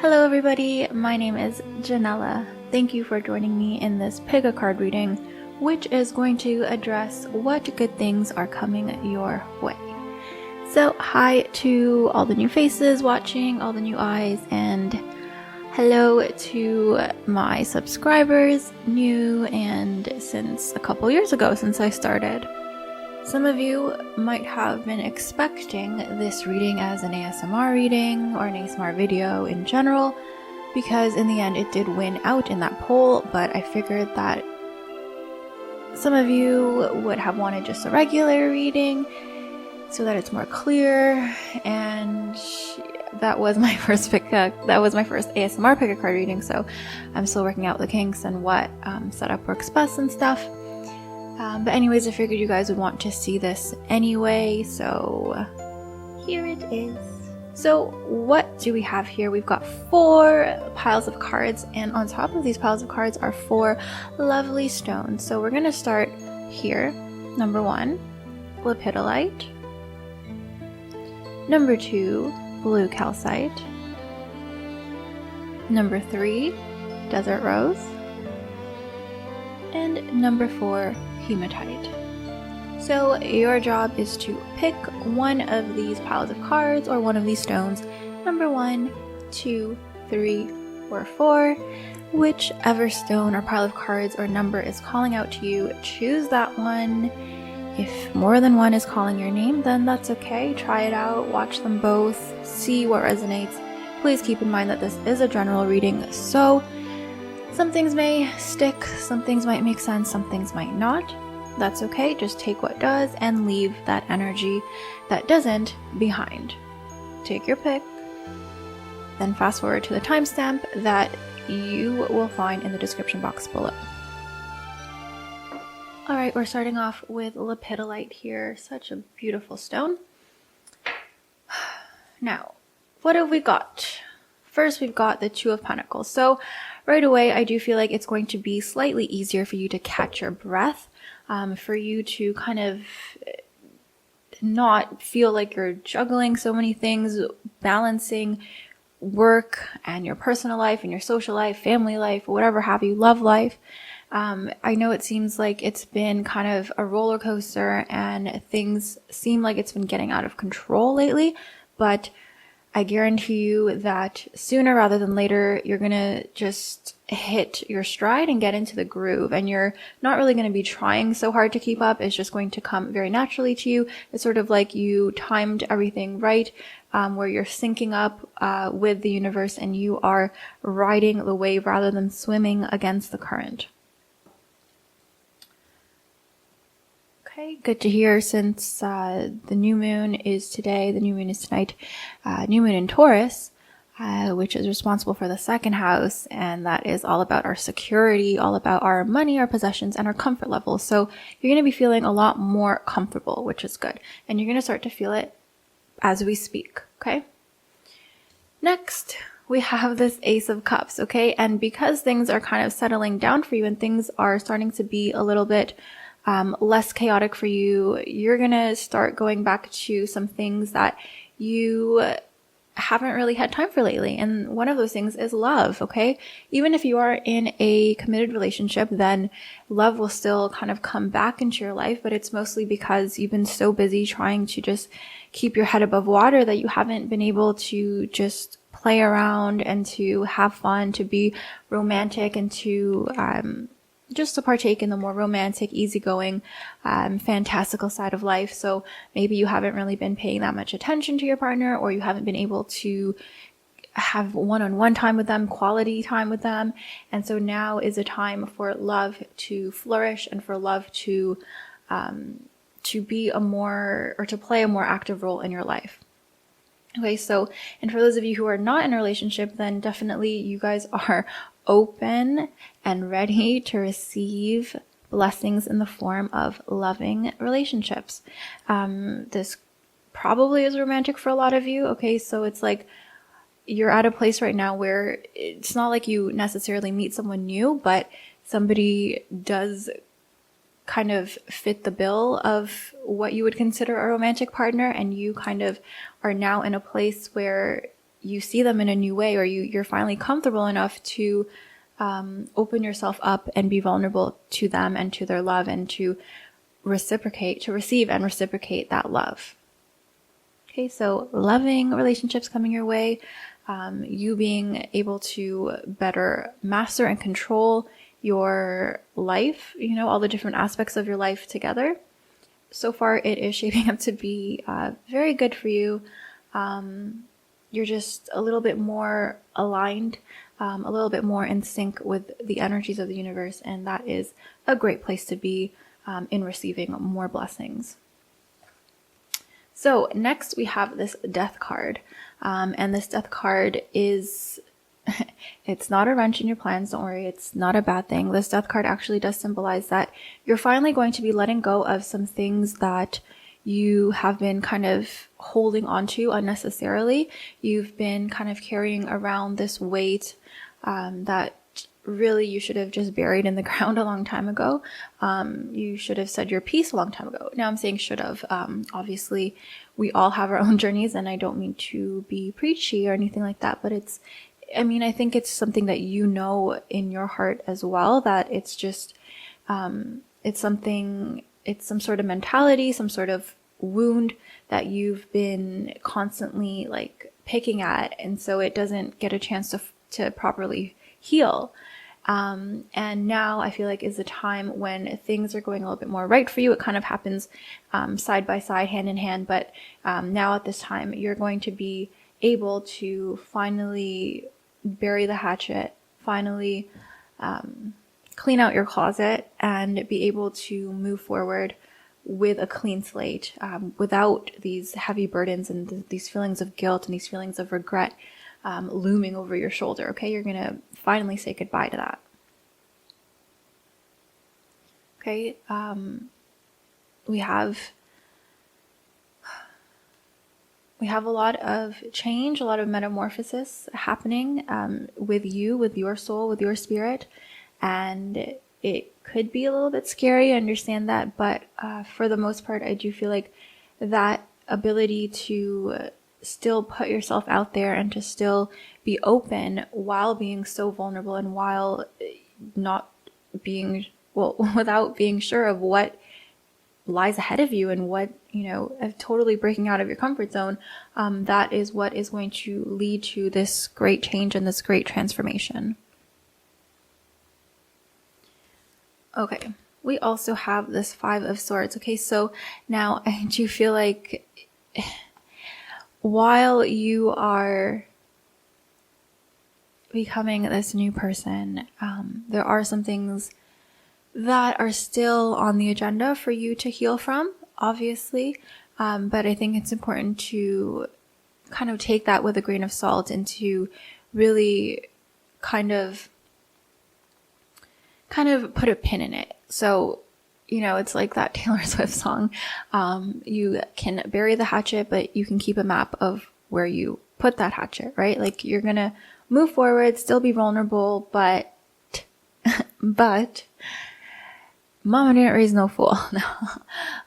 Hello everybody, my name is Ginela. Thank you for joining me in this pick a card reading, which is going to address what good things are coming your way. So hi to all the new faces watching, all the new eyes, and hello to my subscribers, new and since a couple years ago since I started. Some of you might have been expecting this reading as an ASMR reading or an ASMR video in general, because in the end it did win out in that poll, but I figured that some of you would have wanted just a regular reading so that it's more clear, and that was my first ASMR pick a card reading, so I'm still working out the kinks and what setup works best and stuff. But anyways, I figured you guys would want to see this anyway, so here it is. So what do we have here? We've got 4 piles of cards, and on top of these piles of cards are 4 lovely stones. So we're going to start here. Number 1, Lepidolite. Number 2, blue calcite. Number 3, desert rose. And number 4, Hematite. So your job is to pick one of these piles of cards or one of these stones, number 1, 2, 3, or 4. Whichever stone or pile of cards or number is calling out to you, choose that one. If more than one is calling your name, then that's okay. Try it out, watch them both, see what resonates. Please keep in mind that this is a general reading, so some things may stick, some things might make sense, some things might not. That's okay, just take what does and leave that energy that doesn't behind. Take your pick, then fast forward to the timestamp that you will find in the description box below. Alright, we're starting off with Lepidolite here. Such a beautiful stone. Now, what have we got? First, we've got the 2 of Pentacles. So right away, I do feel like it's going to be slightly easier for you to catch your breath, for you to kind of not feel like you're juggling so many things, balancing work and your personal life and your social life, family life, whatever have you, love life. I know it seems like it's been kind of a roller coaster and things seem like it's been getting out of control lately, but I guarantee you that sooner rather than later, you're going to just hit your stride and get into the groove, and you're not really going to be trying so hard to keep up. It's just going to come very naturally to you. It's sort of like you timed everything right, where you're syncing up with the universe and you are riding the wave rather than swimming against the current. Okay, good to hear, since the new moon is today, the new moon is tonight, new moon in Taurus, which is responsible for the 2nd house, and that is all about our security, all about our money, our possessions, and our comfort level. So you're going to be feeling a lot more comfortable, which is good, and you're going to start to feel it as we speak, okay? Next, we have this Ace of Cups, okay? And because things are kind of settling down for you and things are starting to be a little bit less chaotic for you, you're gonna start going back to some things that you haven't really had time for lately. And one of those things is love, okay? Even if you are in a committed relationship, then love will still kind of come back into your life, but it's mostly because you've been so busy trying to just keep your head above water that you haven't been able to just play around and to have fun, to be romantic, and to just to partake in the more romantic, easygoing, fantastical side of life. So maybe you haven't really been paying that much attention to your partner, or you haven't been able to have one-on-one time with them, quality time with them. And so now is a time for love to flourish and for love to be a more, or to play a more active role in your life. Okay, so, and for those of you who are not in a relationship, then definitely you guys are open and ready to receive blessings in the form of loving relationships. This probably is romantic for a lot of you. Okay, so it's like you're at a place right now where it's not like you necessarily meet someone new, but somebody does kind of fit the bill of what you would consider a romantic partner, and you kind of are now in a place where you see them in a new way, or you're finally comfortable enough to open yourself up and be vulnerable to them and to their love, and to receive and reciprocate that love. Okay, so loving relationships coming your way, you being able to better master and control your life, all the different aspects of your life together. So far, it is shaping up to be very good for you. You're just a little bit more aligned, a little bit more in sync with the energies of the universe, and that is a great place to be in receiving more blessings. So next we have this death card, and this death card is, it's not a wrench in your plans, don't worry, it's not a bad thing. This death card actually does symbolize that you're finally going to be letting go of some things that you have been kind of holding on to unnecessarily. You've been kind of carrying around this weight that really you should have just buried in the ground a long time ago. You should have said your piece a long time ago. Now I'm saying should have. Obviously, we all have our own journeys, and I don't mean to be preachy or anything like that, but I think it's something that in your heart as well, that it's just, it's some sort of mentality, some sort of wound that you've been constantly picking at, and so it doesn't get a chance to properly heal. And now I feel like is the time when things are going a little bit more right for you. It kind of happens side by side, hand in hand, but now at this time you're going to be able to finally bury the hatchet, finally clean out your closet, and be able to move forward with a clean slate, without these heavy burdens and these feelings of guilt and these feelings of regret looming over your shoulder. Okay, you're going to finally say goodbye to that. Okay, we have a lot of change, a lot of metamorphosis happening with you, with your soul, with your spirit, and it could be a little bit scary, I understand that, but for the most part, I do feel like that ability to still put yourself out there and to still be open while being so vulnerable, and while not being, without being sure of what lies ahead of you and what, totally breaking out of your comfort zone, that is what is going to lead to this great change and this great transformation. Okay, we also have this 5 of Swords. Okay, so now I do feel like while you are becoming this new person, there are some things that are still on the agenda for you to heal from, obviously, but I think it's important to kind of take that with a grain of salt and to really kind of put a pin in it. So, it's like that Taylor Swift song. You can bury the hatchet, but you can keep a map of where you put that hatchet, right? Like, you're going to move forward, still be vulnerable, but mama didn't raise no fool.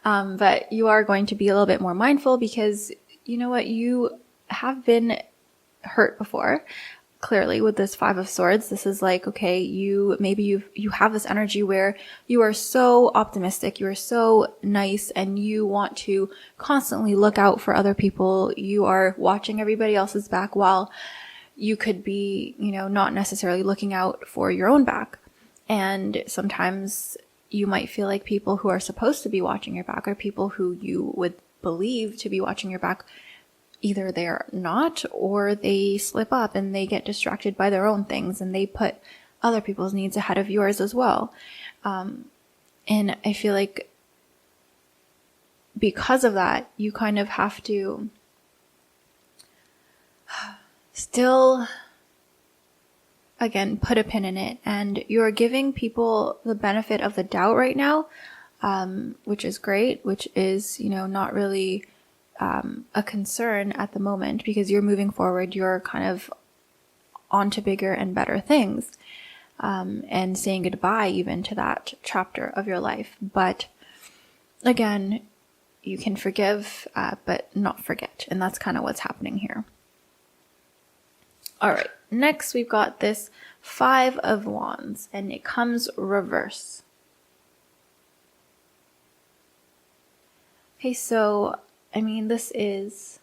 But you are going to be a little bit more mindful, because you know what? You have been hurt before. Clearly, with this 5 of Swords, this is like, okay, you have this energy where you are so optimistic, you are so nice, and you want to constantly look out for other people. You are watching everybody else's back while you could be, not necessarily looking out for your own back. And sometimes you might feel like people who are supposed to be watching your back are people who you would believe to be watching your back. Either they're not, or they slip up and they get distracted by their own things and they put other people's needs ahead of yours as well. And I feel like because of that, you kind of have to still, again, put a pin in it. And you're giving people the benefit of the doubt right now, which is great, which is, not really a concern at the moment, because you're moving forward, you're kind of on to bigger and better things, and saying goodbye even to that chapter of your life. But again, you can forgive, but not forget. And that's kind of what's happening here. All right, next we've got this 5 of Wands, and it comes reverse. Okay, so, I mean, this is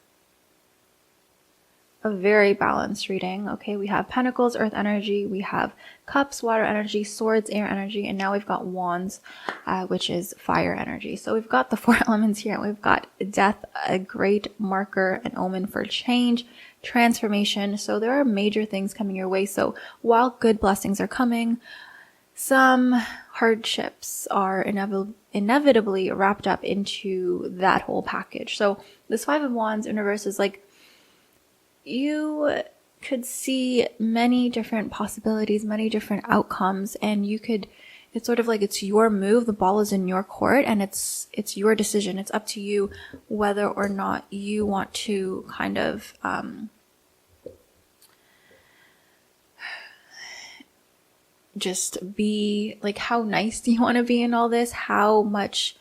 a very balanced reading. Okay, we have Pentacles, Earth energy, we have Cups, water energy, Swords, air energy, and now we've got Wands, which is fire energy. So we've got the 4 elements here. We've got Death, a great marker, an omen for change, transformation. So there are major things coming your way. So while good blessings are coming, some hardships are inevitably wrapped up into that whole package. So this 5 of Wands in reverse is like, you could see many different possibilities, many different outcomes, and it's sort of like it's your move, the ball is in your court, and it's your decision. It's up to you whether or not you want to kind of just be like, how nice do you want to be in all this? How much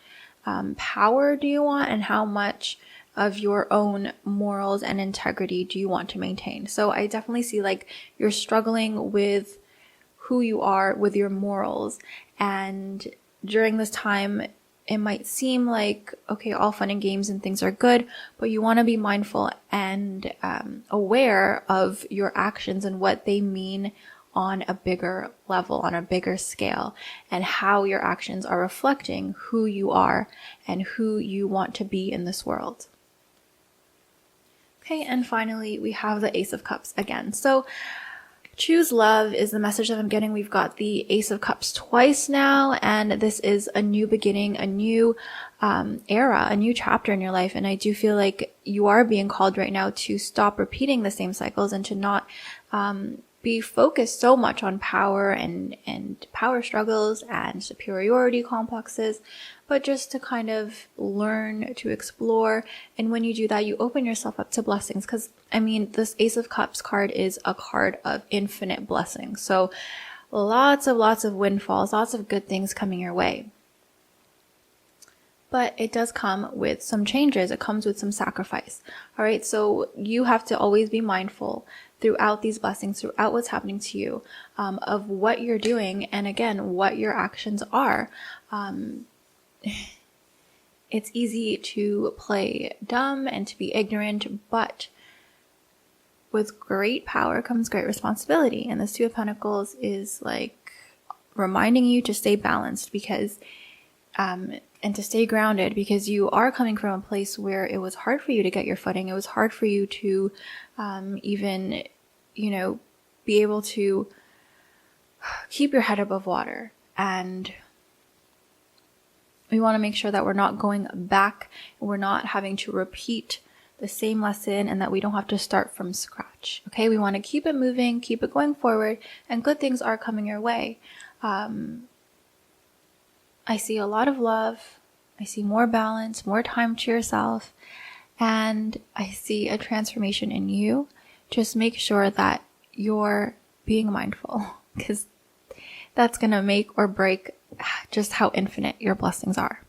power do you want, and how much of your own morals and integrity do you want to maintain? So I definitely see like you're struggling with who you are, with your morals, and during this time it might seem like, okay, all fun and games and things are good, but you want to be mindful and aware of your actions and what they mean on a bigger level, on a bigger scale, and how your actions are reflecting who you are and who you want to be in this world. Okay, and finally, we have the Ace of Cups again. So, choose love is the message that I'm getting. We've got the Ace of Cups twice now, and this is a new beginning, a new era, a new chapter in your life. And I do feel like you are being called right now to stop repeating the same cycles and to not be focused so much on power and power struggles and superiority complexes, but just to kind of learn to explore. And when you do that, you open yourself up to blessings. Because, I mean, this Ace of Cups card is a card of infinite blessings. So lots of windfalls, lots of good things coming your way. But it does come with some changes. It comes with some sacrifice. All right. So you have to always be mindful throughout these blessings, throughout what's happening to you, of what you're doing. And again, what your actions are. It's easy to play dumb and to be ignorant, but with great power comes great responsibility. And this 2 of Pentacles is like reminding you to stay balanced because, and to stay grounded, because you are coming from a place where it was hard for you to get your footing. It was hard for you to even, be able to keep your head above water. And we want to make sure that we're not going back, we're not having to repeat the same lesson, and that we don't have to start from scratch. Okay, we want to keep it moving, keep it going forward, and good things are coming your way. I see a lot of love. I see more balance, more time to yourself, and I see a transformation in you. Just make sure that you're being mindful, because that's going to make or break just how infinite your blessings are.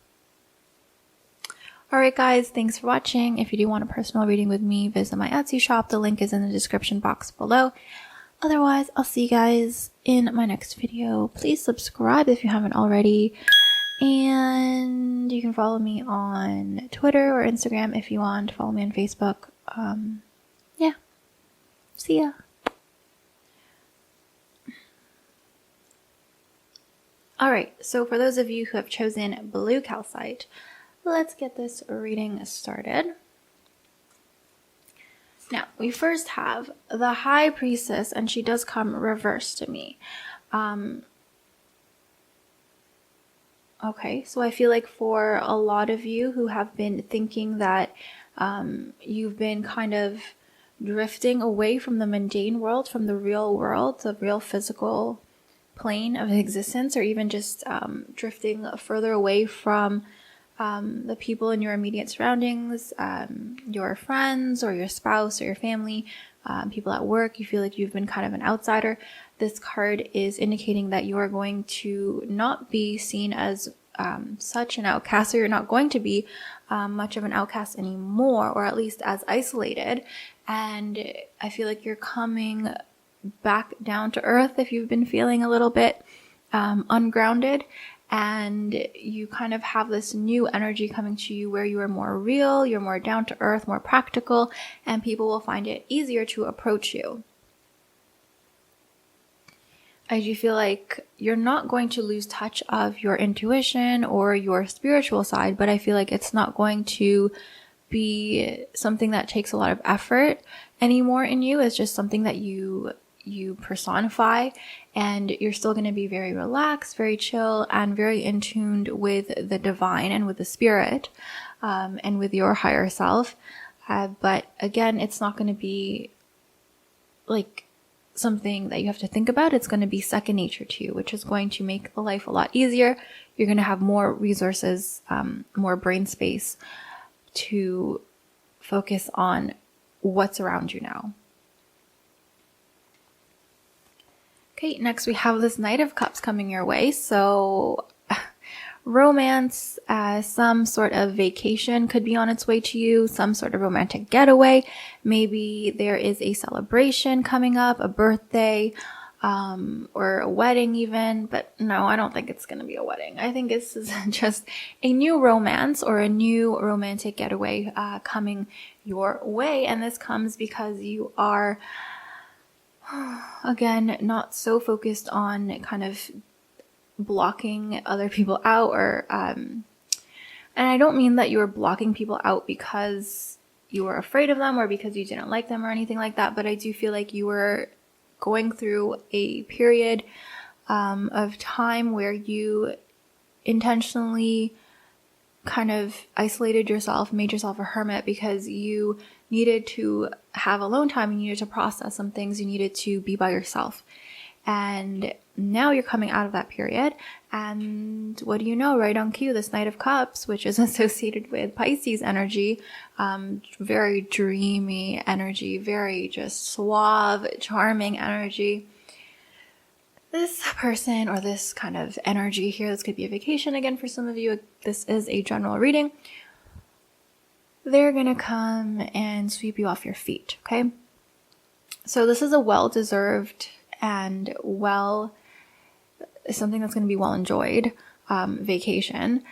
Alright guys, thanks for watching. If you do want a personal reading with me, visit my Etsy shop. The link is in the description box below. Otherwise, I'll see you guys in my next video. Please subscribe if you haven't already. And you can follow me on Twitter or Instagram if you want. Follow me on Facebook. Yeah. See ya. Alright, so for those of you who have chosen blue calcite, let's get this reading started. Now, we first have the High Priestess, and she does come reversed to me. Okay, so I feel like for a lot of you who have been thinking that you've been kind of drifting away from the mundane world, from the real world, the real physical plane of existence, or even just drifting further away from the people in your immediate surroundings, your friends or your spouse or your family, people at work, you feel like you've been kind of an outsider. This card is indicating that you are going to not be seen as such an outcast, or you're not going to be much of an outcast anymore, or at least as isolated. And I feel like you're coming back down to earth if you've been feeling a little bit ungrounded, and you kind of have this new energy coming to you where you are more real, you're more down to earth, more practical, and people will find it easier to approach you. I do feel like you're not going to lose touch of your intuition or your spiritual side, but I feel like it's not going to be something that takes a lot of effort anymore in you. It's just something that you personify, and you're still going to be very relaxed, very chill, and very in tuned with the divine and with the spirit, and with your higher self. But again, it's not going to be like something that you have to think about. It's going to be second nature to you, which is going to make the life a lot easier. You're going to have more resources, more brain space to focus on what's around you now. Okay, next we have this Knight of Cups coming your way. So romance, some sort of vacation could be on its way to you, some sort of romantic getaway. Maybe there is a celebration coming up, a birthday, or a wedding even. But no, I don't think it's going to be a wedding. I think this is just a new romance or a new romantic getaway coming your way. And this comes because you are, again, not so focused on kind of blocking other people out, or and I don't mean that you were blocking people out because you were afraid of them or because you didn't like them or anything like that, but I do feel like you were going through a period of time where you intentionally kind of isolated yourself, made yourself a hermit, because you needed to have alone time, you needed to process some things, you needed to be by yourself. And now you're coming out of that period, and what do you know, right on cue, this Knight of Cups, which is associated with Pisces energy, very dreamy energy, very just suave, charming energy. This person or this kind of energy here, this could be a vacation again for some of you, this is a general reading, they're gonna come and sweep you off your feet, okay? So this is a well-deserved and something that's going to be well enjoyed vacation.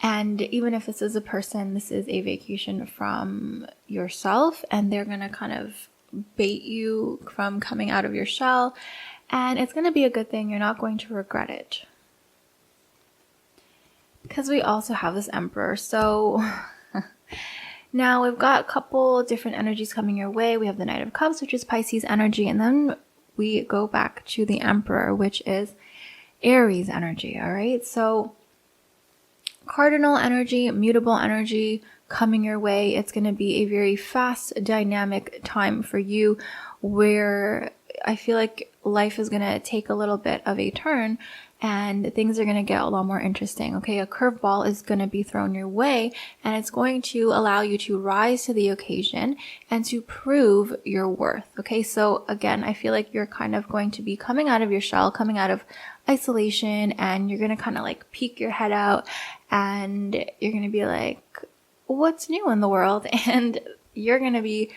And even if this is a person, this is a vacation from yourself, and they're going to kind of bait you from coming out of your shell, and it's going to be a good thing. You're not going to regret it. Because we also have this Emperor. So now we've got a couple different energies coming your way. We have the Knight of Cups, which is Pisces energy, and then we go back to the Emperor, which is Aries energy. All right. So cardinal energy, mutable energy coming your way. It's going to be a very fast, dynamic time for you, where I feel like life is going to take a little bit of a turn and things are going to get a lot more interesting. Okay. A curveball is going to be thrown your way, and it's going to allow you to rise to the occasion and to prove your worth. Okay. So again, I feel like you're kind of going to be coming out of your shell, coming out of isolation, and you're going to kind of like peek your head out and you're going to be like, what's new in the world? And you're going to be,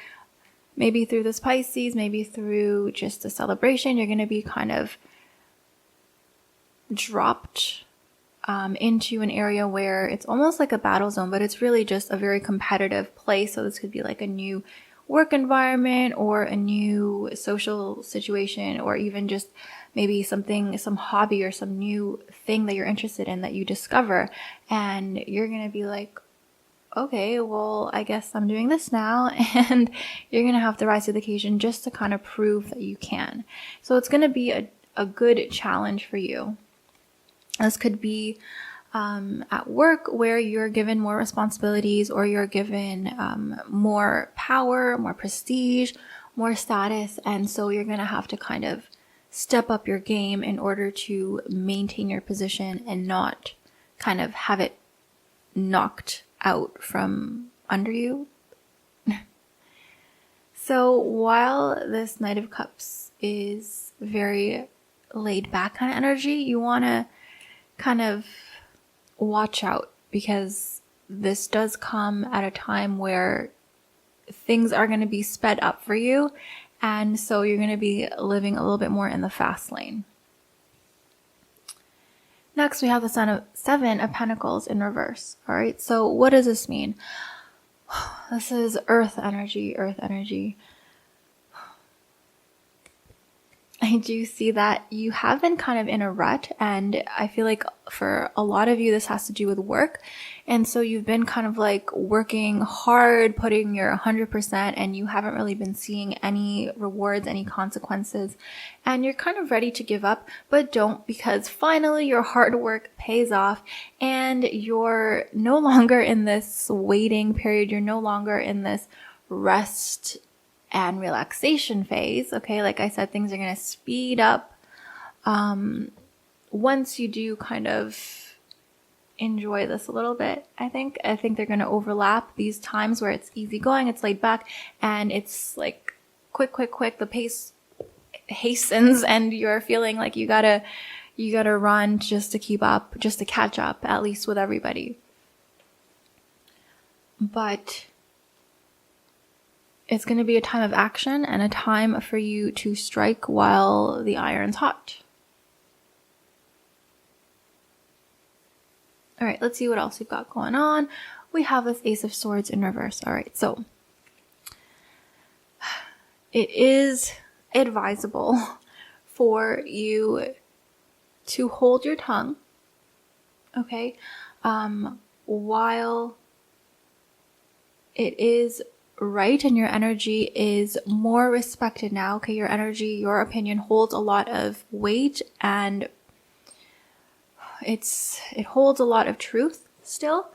maybe through this Pisces, maybe through just a celebration, you're going to be kind of dropped into an area where it's almost like a battle zone, but it's really just a very competitive place. So this could be like a new work environment or a new social situation, or even just maybe something, some hobby or some new thing that you're interested in that you discover, and you're going to be like, okay, well, I guess I'm doing this now, and you're going to have to rise to the occasion just to kind of prove that you can. So it's going to be a good challenge for you. This could be at work, where you're given more responsibilities, or you're given more power, more prestige, more status, and so you're going to have to kind of step up your game in order to maintain your position and not kind of have it knocked out from under you. So while this Knight of Cups is very laid back kind of energy, you want to kind of watch out, because this does come at a time where things are going to be sped up for you. And so you're going to be living a little bit more in the fast lane. Next, we have the Seven of Pentacles in reverse. All right. So what does this mean? This is earth energy, earth energy. I do see that you have been kind of in a rut, and I feel like for a lot of you, this has to do with work. And so you've been kind of like working hard, putting your 100%, and you haven't really been seeing any rewards, any consequences. And you're kind of ready to give up, but don't, because finally your hard work pays off and you're no longer in this waiting period. You're no longer in this rest and relaxation phase. Okay, like I said, things are going to speed up once you do kind of enjoy this a little bit. I think they're going to overlap these times where it's easy going, it's laid back, and it's like quick. The pace hastens, and you're feeling like you gotta run just to keep up, just to catch up, at least with everybody. But it's going to be a time of action and a time for you to strike while the iron's hot. All right, let's see what else we've got going on. We have this Ace of Swords in reverse. All right, so it is advisable for you to hold your tongue, okay, while it is right and your energy is more respected now. Okay, your energy, your opinion holds a lot of weight, and it holds a lot of truth still.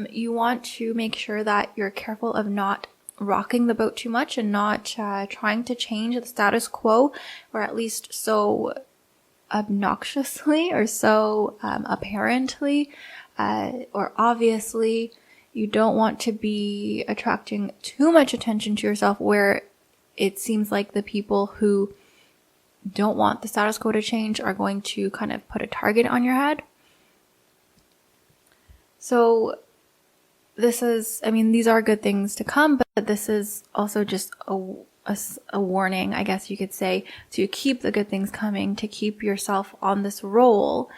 You want to make sure that you're careful of not rocking the boat too much and not trying to change the status quo, or at least so obnoxiously or so apparently or obviously. You don't want to be attracting too much attention to yourself where it seems like the people who don't want the status quo to change are going to kind of put a target on your head. So this is, I mean, these are good things to come, but this is also just a warning, I guess you could say, to keep the good things coming, to keep yourself on this roll.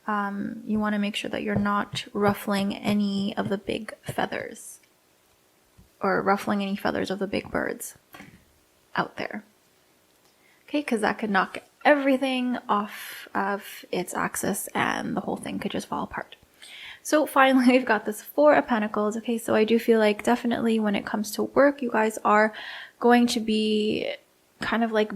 You want to make sure that you're not ruffling any of the big feathers, or ruffling any feathers of the big birds out there. Okay, because that could knock everything off of its axis and the whole thing could just fall apart. So finally, we've got this Four of Pentacles. Okay, so I do feel like definitely when it comes to work, you guys are going to be kind of like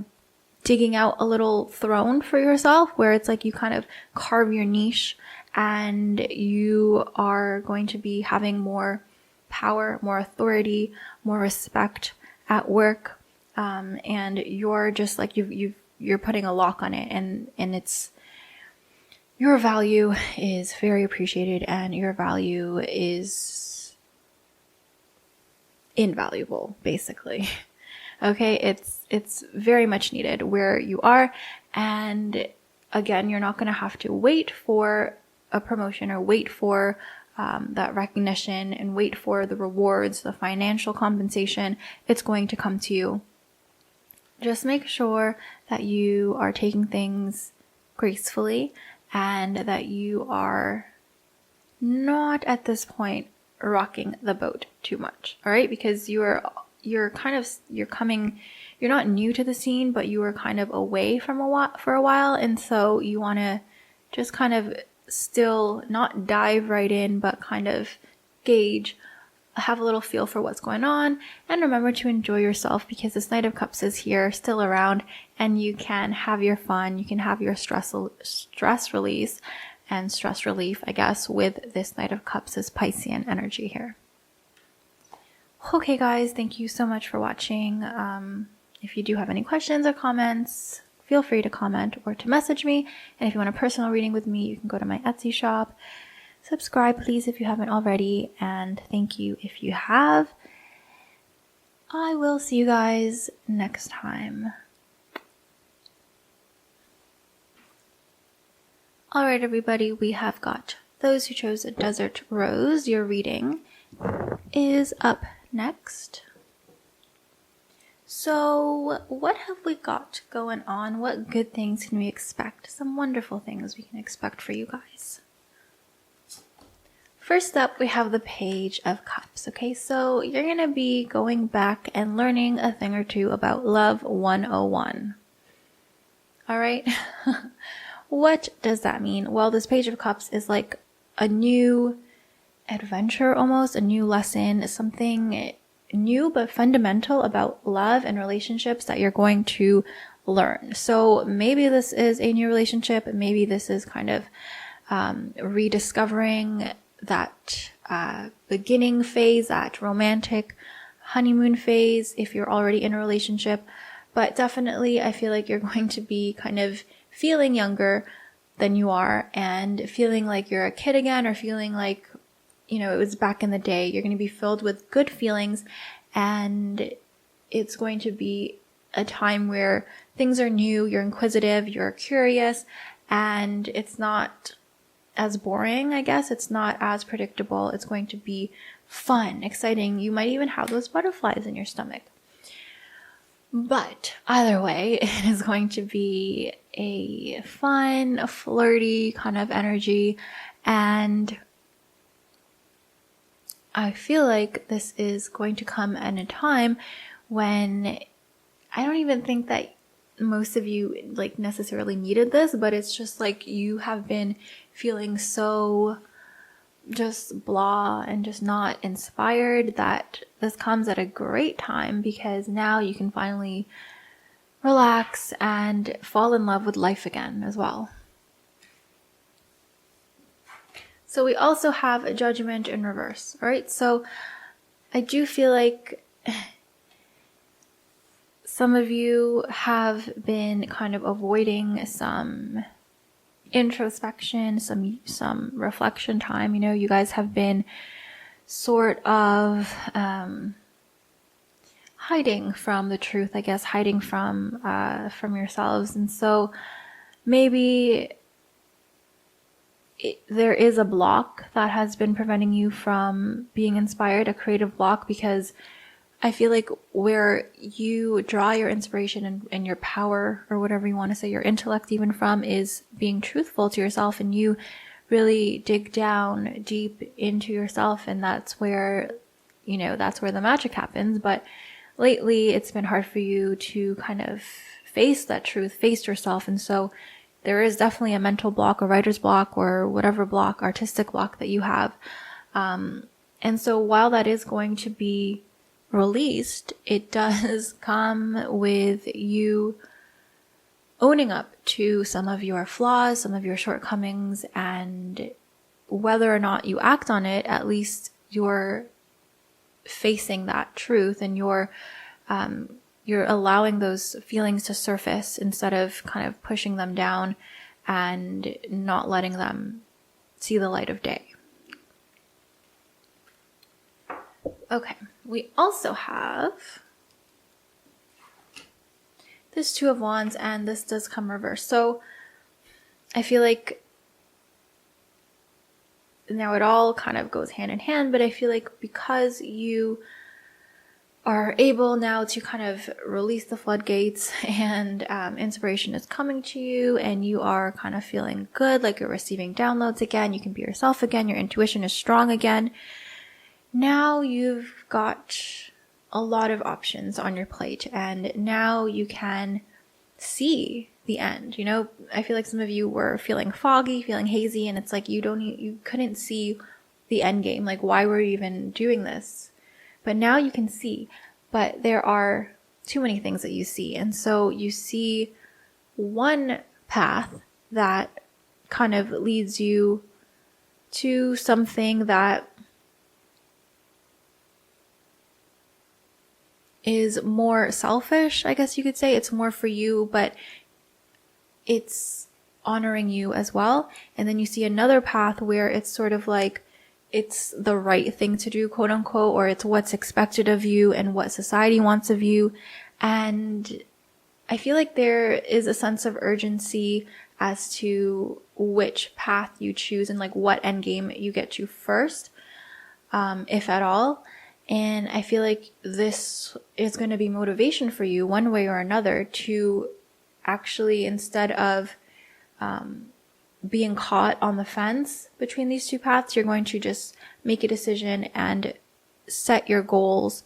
digging out a little throne for yourself, where it's like you kind of carve your niche and you are going to be having more power, more authority, more respect at work. And you're just like, you're putting a lock on it, and it's, your value is very appreciated and your value is invaluable, basically. Okay, it's very much needed where you are, and again, you're not going to have to wait for a promotion or wait for that recognition and wait for the rewards, the financial compensation. It's going to come to you. Just make sure that you are taking things gracefully and that you are not at this point rocking the boat too much. All right, because you're not new to the scene, but you were kind of away from for a while. And so you want to just kind of still not dive right in, but kind of gauge, have a little feel for what's going on, and remember to enjoy yourself, because this Knight of Cups is here, still around, and you can have your fun, you can have your stress release and stress relief, I guess, with this Knight of Cups' Piscean energy here. Okay guys, thank you so much for watching. If you do have any questions or comments, feel free to comment or to message me. And if you want a personal reading with me, you can go to my Etsy shop. Subscribe, please, if you haven't already. And thank you if you have. I will see you guys next time. Alright, everybody, we have got those who chose a Desert Rose. Your reading is up next. So what have we got going on? What good things can we expect? Some wonderful things we can expect for you guys. First up, we have the Page of Cups. Okay, so you're going to be going back and learning a thing or two about Love 101. All right. What does that mean? Well, this Page of Cups is like a new adventure almost, a new lesson, something new but fundamental about love and relationships that you're going to learn. So maybe this is a new relationship, maybe this is kind of rediscovering that beginning phase, that romantic honeymoon phase if you're already in a relationship. But definitely I feel like you're going to be kind of feeling younger than you are and feeling like you're a kid again, or feeling like, you know, it was back in the day. You're going to be filled with good feelings, and it's going to be a time where things are new, you're inquisitive, you're curious, and it's not as boring, I guess. It's not as predictable. It's going to be fun, exciting. You might even have those butterflies in your stomach. But either way, it is going to be a fun, flirty kind of energy, and I feel like this is going to come at a time when I don't even think that most of you like necessarily needed this, but it's just like you have been feeling so just blah and just not inspired, that this comes at a great time, because now you can finally relax and fall in love with life again as well. So we also have a Judgment in reverse, all right? So I do feel like some of you have been kind of avoiding some introspection, some reflection time. You know, you guys have been sort of hiding from the truth, I guess, hiding from yourselves. And so maybe there is a block that has been preventing you from being inspired, a creative block, because I feel like where you draw your inspiration and your power, or whatever you want to say, your intellect even from, is being truthful to yourself, and you really dig down deep into yourself, and that's where, you know, that's where the magic happens. But lately it's been hard for you to kind of face that truth, face yourself, and so there is definitely a mental block, a writer's block, or whatever block, artistic block that you have. And so while that is going to be released, it does come with you owning up to some of your flaws, some of your shortcomings, and whether or not you act on it, at least you're facing that truth, and you're allowing those feelings to surface instead of kind of pushing them down and not letting them see the light of day. Okay, we also have this Two of Wands, and this does come reverse. So I feel like now it all kind of goes hand in hand, but I feel like because you are able now to kind of release the floodgates, and inspiration is coming to you, and you are kind of feeling good, like you're receiving downloads again, you can be yourself again, your intuition is strong again. Now you've got a lot of options on your plate, and now you can see the end. You know, I feel like some of you were feeling foggy, feeling hazy, and it's like you couldn't see the end game. Like, why were you even doing this? But now you can see, but there are too many things that you see. And so you see one path that kind of leads you to something that is more selfish, I guess you could say. It's more for you, but it's honoring you as well. And then you see another path where it's sort of like it's the right thing to do, quote unquote, or it's what's expected of you and what society wants of you. And I feel like there is a sense of urgency as to which path you choose and like what end game you get to first, if at all. And I feel like this is going to be motivation for you one way or another to actually, instead of being caught on the fence between these two paths, you're going to just make a decision and set your goals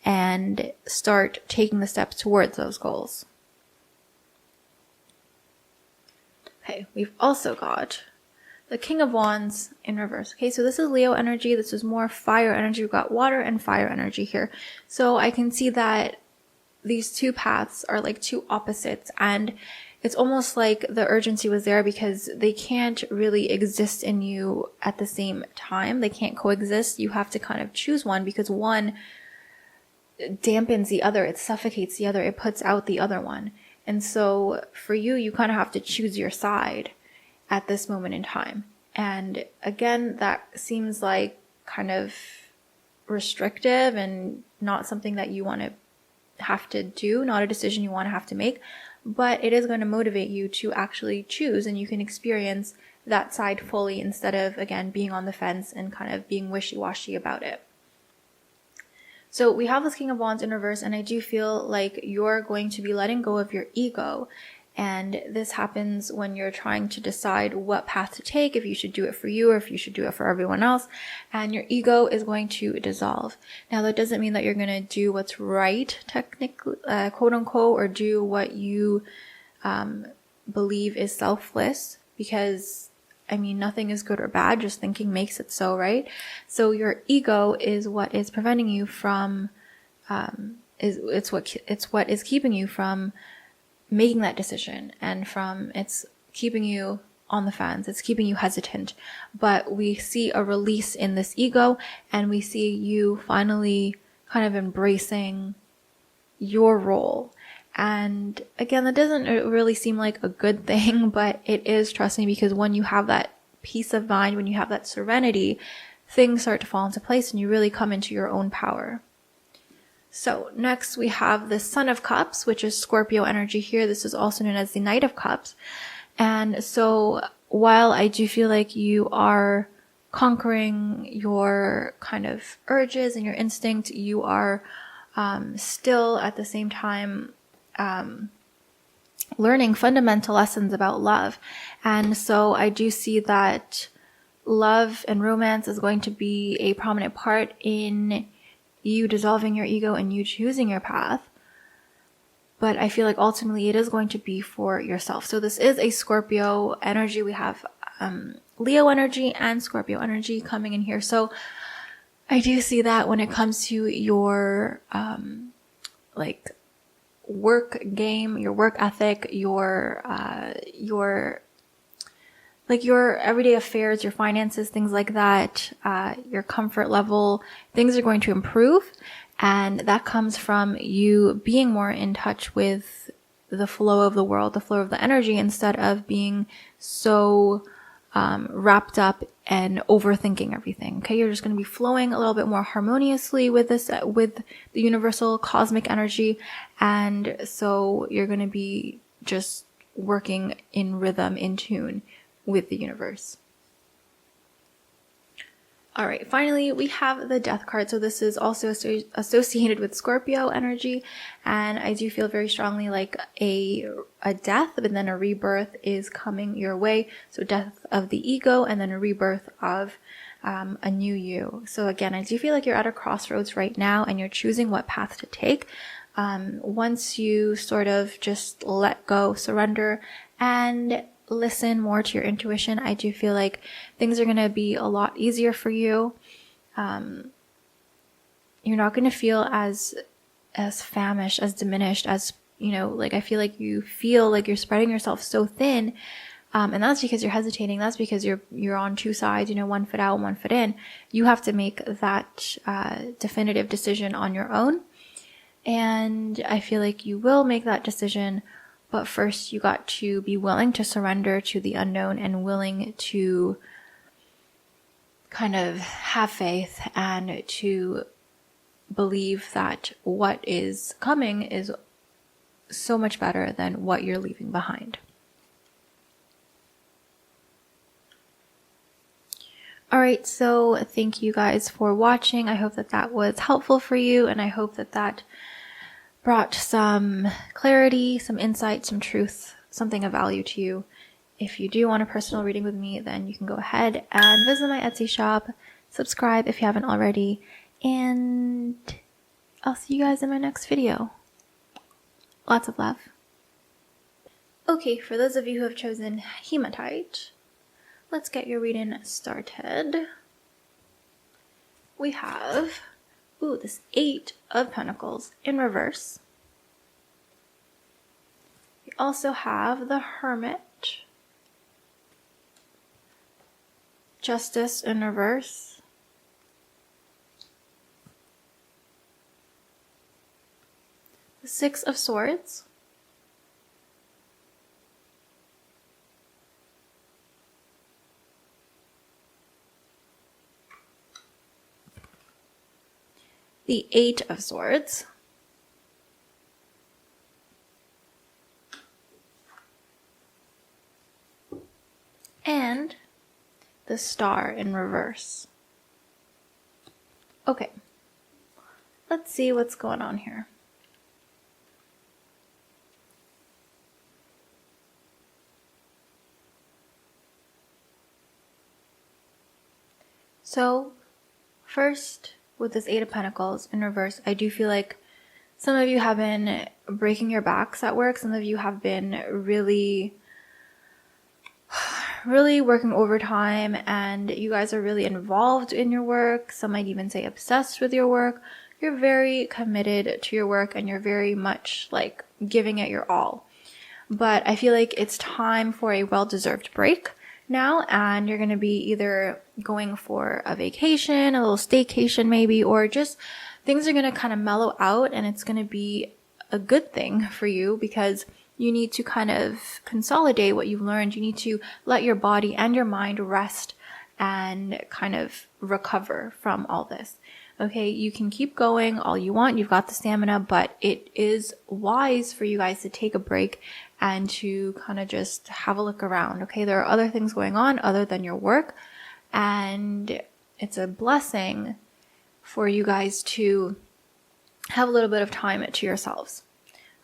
and start taking the steps towards those goals. Okay, we've also got the King of Wands in reverse. Okay, so this is Leo energy. This is more fire energy. We've got water and fire energy here. So I can see that these two paths are like two opposites, and it's almost like the urgency was there because they can't really exist in you at the same time. They can't coexist. You have to kind of choose one, because one dampens the other. It suffocates the other. It puts out the other one. And so for you, you kind of have to choose your side at this moment in time. And again, that seems like kind of restrictive and not something that you want to have to do, not a decision you want to have to make, but it is going to motivate you to actually choose, and you can experience that side fully instead of, again, being on the fence and kind of being wishy-washy about it. So we have this King of Wands in reverse, and I do feel like you're going to be letting go of your ego. And this happens when you're trying to decide what path to take, if you should do it for you or if you should do it for everyone else. And your ego is going to dissolve. Now, that doesn't mean that you're going to do what's right, technically, quote unquote, or do what you believe is selfless, because I mean, nothing is good or bad, just thinking makes it so, right? So your ego is what is preventing you from, it's what is keeping you from making that decision, and it's keeping you on the fence. It's keeping you hesitant. But we see a release in this ego, and we see you finally kind of embracing your role. And again, that doesn't really seem like a good thing, but it is, trust me, because when you have that peace of mind, when you have that serenity, things start to fall into place and you really come into your own power. So next we have the Son of Cups, which is Scorpio energy here. This is also known as the Knight of Cups. And so while I do feel like you are conquering your kind of urges and your instinct, you are still at the same time learning fundamental lessons about love. And so I do see that love and romance is going to be a prominent part in you dissolving your ego and you choosing your path. But I feel like ultimately it is going to be for yourself. So this is a Scorpio energy. We have Leo energy and Scorpio energy coming in here. So I do see that when it comes to your like work game, your work ethic, your everyday affairs, your finances, things like that, your comfort level, things are going to improve. And that comes from you being more in touch with the flow of the world, the flow of the energy, instead of being so wrapped up and overthinking everything. Okay, you're just going to be flowing a little bit more harmoniously with this, with the universal cosmic energy, and so you're going to be just working in rhythm, in tune with the universe. All right, finally, we have the Death card. So this is also associated with Scorpio energy, and I do feel very strongly like a death, but then a rebirth is coming your way. So death of the ego, and then a rebirth of a new you. So again, I do feel like you're at a crossroads right now, and you're choosing what path to take. Once you sort of just let go, surrender, and listen more to your intuition, I do feel like things are going to be a lot easier for you. You're not going to feel as famished, as diminished, as, you know, like I feel like you feel like you're spreading yourself so thin. And that's because you're hesitating. That's because you're on two sides, you know, one foot out, one foot in. You have to make that definitive decision on your own. And I feel like you will make that decision. But first, you got to be willing to surrender to the unknown and willing to kind of have faith and to believe that what is coming is so much better than what you're leaving behind. All right, so thank you guys for watching. I hope that that was helpful for you, and I hope that that brought some clarity, some insight, some truth, something of value to you. If you do want a personal reading with me, then you can go ahead and visit my Etsy shop, subscribe if you haven't already, and I'll see you guys in my next video. Lots of love. Okay, for those of you who have chosen Hematite, let's get your reading started. We have, this 8 of Pentacles in reverse. We also have the Hermit, Justice in reverse, the 6 of Swords, the 8 of Swords, and the Star in reverse. Okay, let's see what's going on here. So, first, with this 8 of Pentacles in reverse, I do feel like some of you have been breaking your backs at work. Some of you have been really working overtime, and you guys are really involved in your work. Some might even say obsessed with your work. You're very committed to your work, and you're very much like giving it your all. But I feel like it's time for a well-deserved break now, and you're going to be either going for a vacation, a little staycation maybe, or just things are going to kind of mellow out, and it's going to be a good thing for you because you need to kind of consolidate what you've learned. You need to let your body and your mind rest and kind of recover from all this. Okay, you can keep going all you want. You've got the stamina, but it is wise for you guys to take a break and to kind of just have a look around. Okay, there are other things going on other than your work, and it's a blessing for you guys to have a little bit of time to yourselves.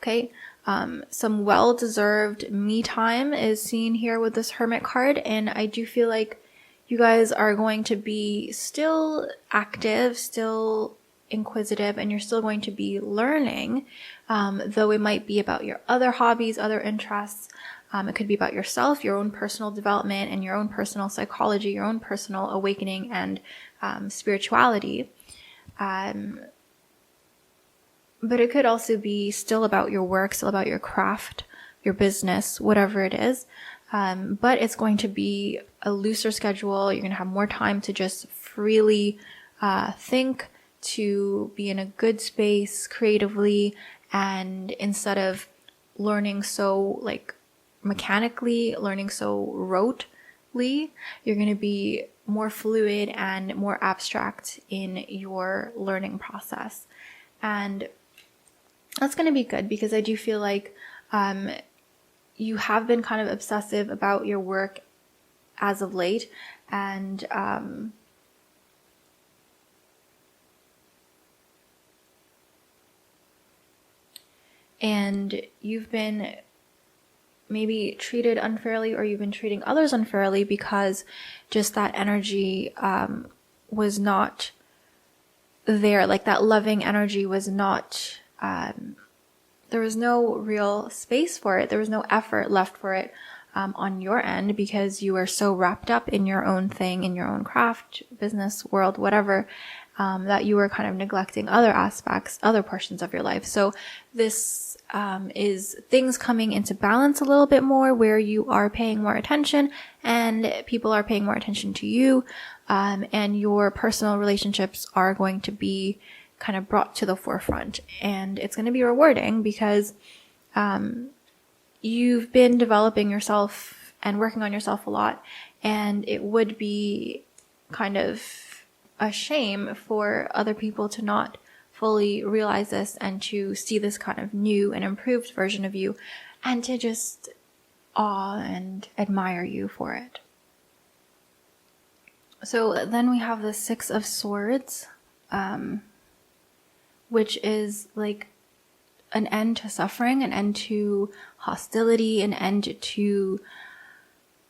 Okay, some well-deserved me time is seen here with this Hermit card, and I do feel like you guys are going to be still active, still inquisitive, and you're still going to be learning, though it might be about your other hobbies, other interests. It could be about yourself, your own personal development, and your own personal psychology, your own personal awakening and spirituality. But it could also be still about your work, still about your craft, your business, whatever it is. But it's going to be a looser schedule. You're going to have more time to just freely think, to be in a good space creatively. And instead of learning so like mechanically, learning so rotely, you're going to be more fluid and more abstract in your learning process. And that's going to be good because I do feel like you have been kind of obsessive about your work as of late, and you've been maybe treated unfairly, or you've been treating others unfairly because just that energy was not there. Like that loving energy was not, there was no real space for it. There was no effort left for it on your end because you were so wrapped up in your own thing, in your own craft, business, world, whatever, that you were kind of neglecting other aspects, other portions of your life. So this is things coming into balance a little bit more, where you are paying more attention and people are paying more attention to you, and your personal relationships are going to be kind of brought to the forefront, and it's going to be rewarding because you've been developing yourself and working on yourself a lot, and it would be kind of a shame for other people to not fully realize this and to see this kind of new and improved version of you and to just awe and admire you for it. So then we have the Six of Swords, which is like an end to suffering, an end to hostility, an end to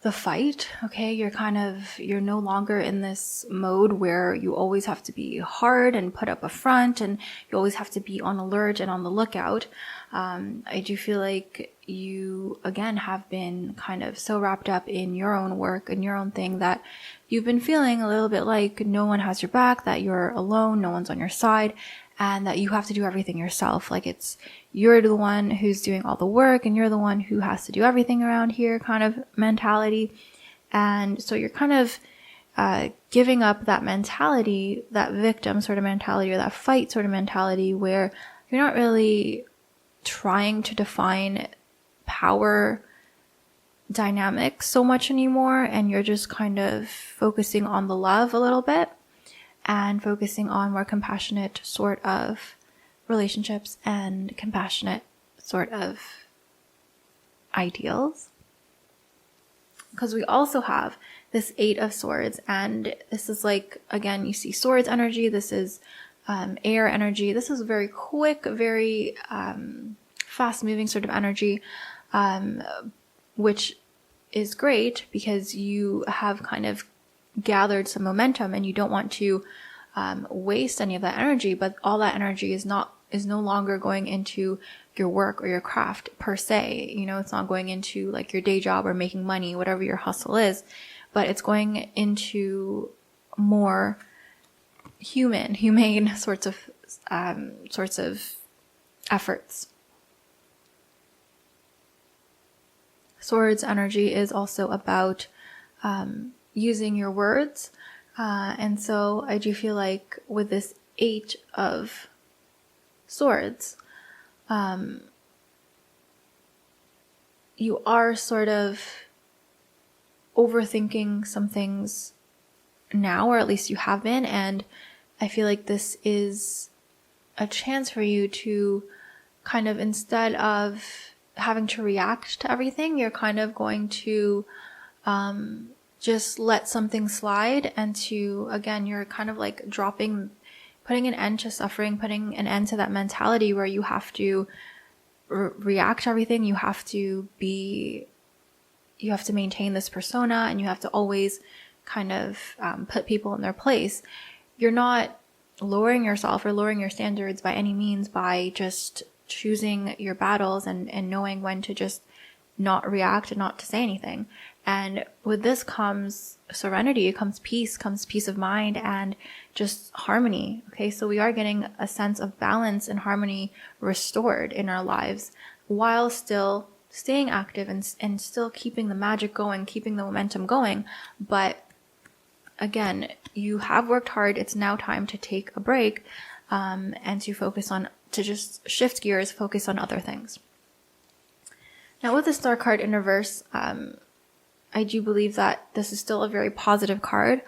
the fight. Okay, you're no longer in this mode where you always have to be hard and put up a front, and you always have to be on alert and on the lookout. I do feel like you again have been kind of so wrapped up in your own work and your own thing that you've been feeling a little bit like no one has your back, that you're alone, no one's on your side, and that you have to do everything yourself. Like you're the one who's doing all the work and you're the one who has to do everything around here kind of mentality. And so you're kind of giving up that mentality, that victim sort of mentality or that fight sort of mentality where you're not really trying to define power dynamics so much anymore, and you're just kind of focusing on the love a little bit and focusing on more compassionate sort of relationships and compassionate sort of ideals. Because we also have this Eight of Swords, and this is like, again, you see swords energy, this is air energy, this is very quick, very fast moving sort of energy, which is great because you have kind of gathered some momentum and you don't want to waste any of that energy, but all that energy is no longer going into your work or your craft per se. You know, it's not going into like your day job or making money, whatever your hustle is, but it's going into more humane sorts of efforts. Swords energy is also about using your words. And so I do feel like with this Eight of Swords, you are sort of overthinking some things now, or at least you have been. And I feel like this is a chance for you to kind of, instead of having to react to everything, you're kind of going to just let something slide, and to, again, you're kind of like putting an end to suffering, putting an end to that mentality where you have to react to everything. You have to maintain this persona, and you have to always kind of put people in their place. You're not lowering yourself or lowering your standards by any means by just choosing your battles and knowing when to just not react and not to say anything. And with this comes serenity, comes peace of mind, and just harmony. Okay, so we are getting a sense of balance and harmony restored in our lives while still staying active and still keeping the magic going, keeping the momentum going. But again, you have worked hard. It's now time to take a break and to just shift gears, focus on other things. Now with the Star card in reverse, I do believe that this is still a very positive card.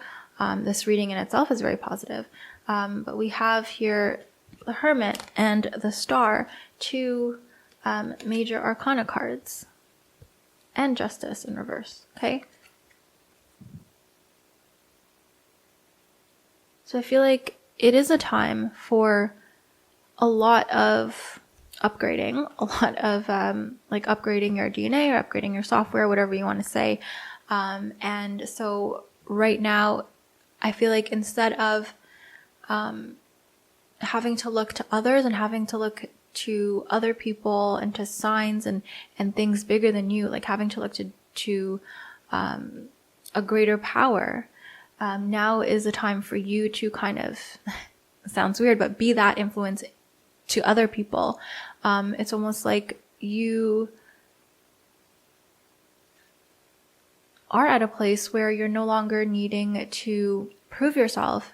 This reading in itself is very positive. But we have here the Hermit and the Star, two major arcana cards, and Justice in reverse, okay? So I feel like it is a time for a lot of upgrading, like upgrading your DNA or upgrading your software, whatever you want to say. And so right now, I feel like instead of having to look to others and having to look to other people and to signs and things bigger than you, like having to look to a greater power, now is a time for you to kind of, sounds weird, but be that influence to other people. It's almost like you are at a place where you're no longer needing to prove yourself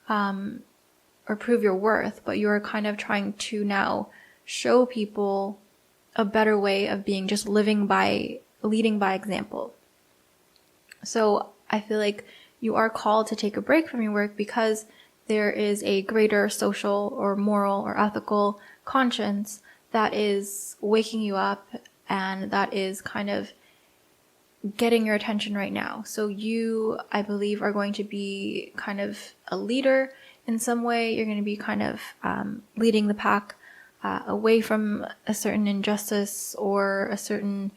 or prove your worth, but you're kind of trying to now show people a better way of being, just leading by example. So I feel like you are called to take a break from your work because there is a greater social or moral or ethical conscience that is waking you up, and that is kind of getting your attention right now. So you, I believe, are going to be kind of a leader in some way. You're going to be kind of leading the pack away from a certain injustice or a certain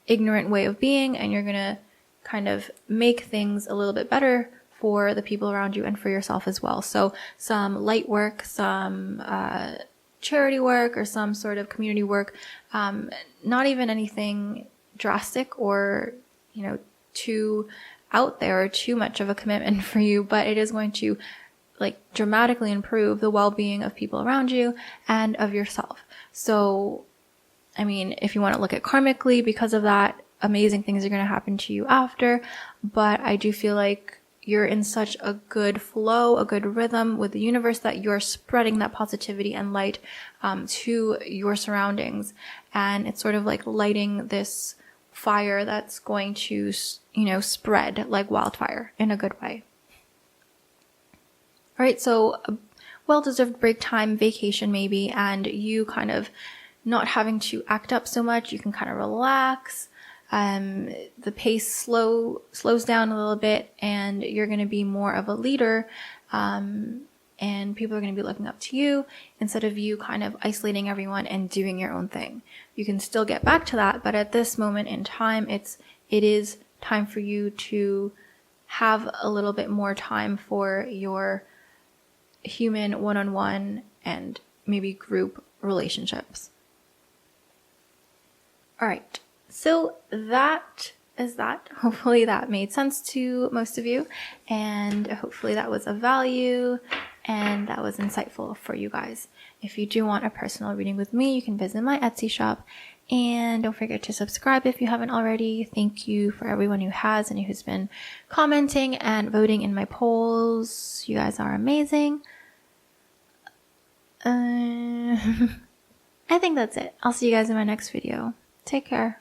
ignorant way of being, and you're going to kind of make things a little bit better for the people around you and for yourself as well. So some light work, some charity work, or some sort of community work, not even anything drastic or, too out there or too much of a commitment for you, but it is going to dramatically improve the well-being of people around you and of yourself. So, if you want to look at karmically, because of that, amazing things are going to happen to you after, but I do feel like you're in such a good flow, a good rhythm with the universe, that you're spreading that positivity and light to your surroundings. And it's sort of like lighting this fire that's going to, spread like wildfire in a good way. All right, so a well-deserved break time, vacation maybe, and you kind of not having to act up so much. You can kind of relax. The pace slows down a little bit, and you're going to be more of a leader, and people are going to be looking up to you instead of you kind of isolating everyone and doing your own thing. You can still get back to that, but at this moment in time, it is time for you to have a little bit more time for your human one-on-one and maybe group relationships. All right. So that is that. Hopefully that made sense to most of you, and hopefully that was of value and that was insightful for you guys. If you do want a personal reading with me, you can visit my Etsy shop, and don't forget to subscribe if you haven't already. Thank you for everyone who has and who's been commenting and voting in my polls. You guys are amazing. I think that's it. I'll see you guys in my next video. Take care.